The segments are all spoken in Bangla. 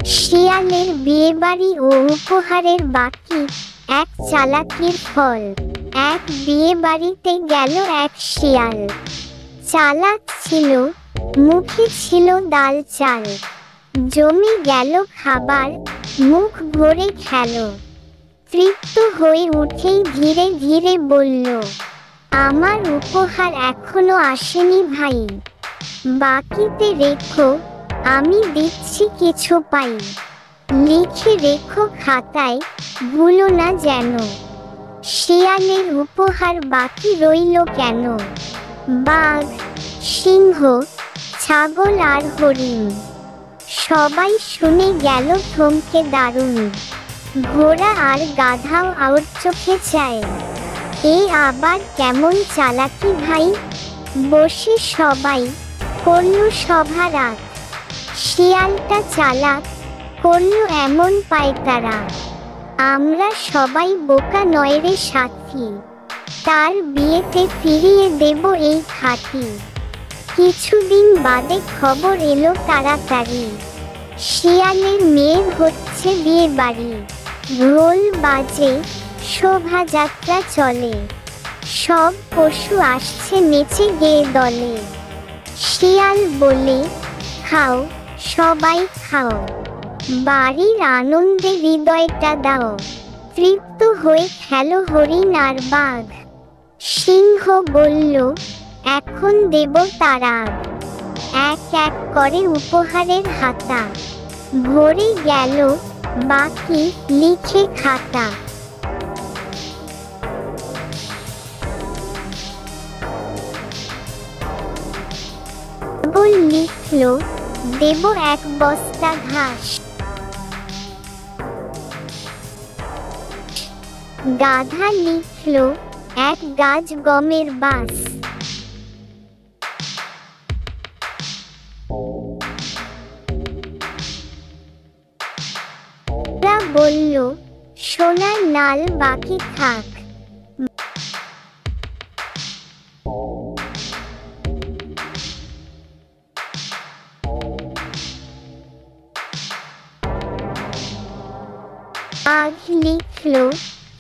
শিয়ালের বিয়েবাড়ি ও উপহারের বাকি এক চালাকির ফল। এক বিয়েবাড়িতে গেল এক শিয়াল। চালাক ছিল, মুখে ছিল ডাল চাল। জমে গেল খাবার, মুখ ভরে খেল। তৃপ্ত হয়ে উঠেই ধীরে ধীরে বলল, আমার উপহার এখনো আসেনি ভাই, বাকিতে রেখো, আমি দিচ্ছি কিছু পাই। লিখে রেখো খাতায়, ভুলো না যেন। শিয়ালের উপহার বাকি রইল কেন? বাঘ, সিংহ, ছাগল আর হরিণ। সবাই শুনে গেল থমকে দারুণ। ঘোড়া আর গাধাও আর চোখে চায়, এ আবার কেমন চালাকি ভাই। বসে সবাই করল সভা রাত। শিয়ালটা চালাক, করল এমন পায়তারা। আমরা সবাই বোকা নয় রে সাথী, তার বিয়েতে ফিরিয়ে দেব এই খাঁটি। কিছুদিন বাদে খবর এলো তাড়াতাড়ি, শিয়ালের মেয়ের হচ্ছে বিয়ে বাড়ি। ঢোল বাজে, শোভাযাত্রা চলে, সব পশু আসছে নেচে গেয়ে দলে। শিয়াল বলে, খাও সবাই খাও, বাড়ির আনন্দে হৃদয়টা দাও। তৃপ্ত হয়ে খেলো হরিণ আর বাঘ। সিংহ বলল, এখন দেব তারাগ। এক এক করে উপহারের হাতা, ভরে গেল বাকি লিখে খাতা। লিখল, দেব এক বস্তা ঘাস। গাধা লিখল, এক গাছ গমের বাস। বলল, সোনার নাল বাকি থাক। বাঘ লিখল,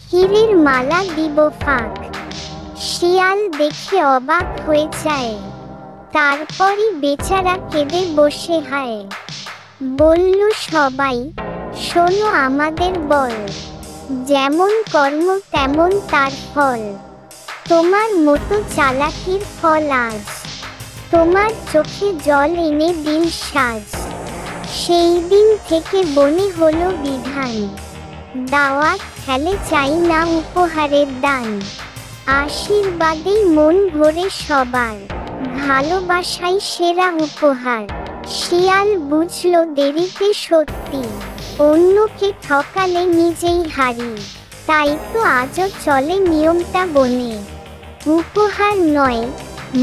হীরের মালা দিব ফাঁক। শিয়াল দেখে অবাক হয়ে যায়, তারপরই বেচারা কেঁদে বসে হায়। বলল সবাই, শোনো আমাদের বল, যেমন কর্ম তেমন তার ফল। তোমার মতো চালাকির ফল আজ, তোমার চোখে জল এনে দিল সাজ। সেই দিন থেকে বনে হলো বিধান, দাওয়াত খেলে চাই না উপহারের দান। আশীর্বাদেই মন ভরে সবার, ভালোবাসাই সেরা উপহার। শিয়াল বুঝল দেরিতে সত্যি, অন্যকে ঠকালে নিজেই হারি। তাই তো আজও চলে নিয়মটা বনে, উপহার নয়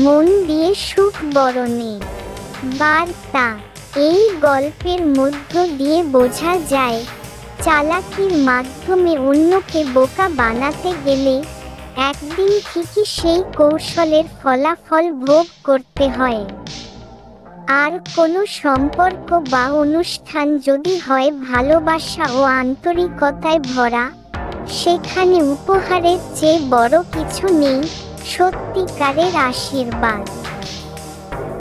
মন দিয়ে সুখ বরণে। বার্তা, এই গল্পের মধ্য দিয়ে বোঝা যায়, চালাকির মাধ্যমে অন্যকে বোকা বানাতে গেলে একদিন ঠিকই সেই কৌশলের ফলাফল ভোগ করতে হয়। আর কোনো সম্পর্ক বা অনুষ্ঠান যদি হয় ভালোবাসা ও আন্তরিকতায় ভরা, সেখানে উপহারের চেয়ে বড় কিছু নেই, সত্যিকারের আশীর্বাদ।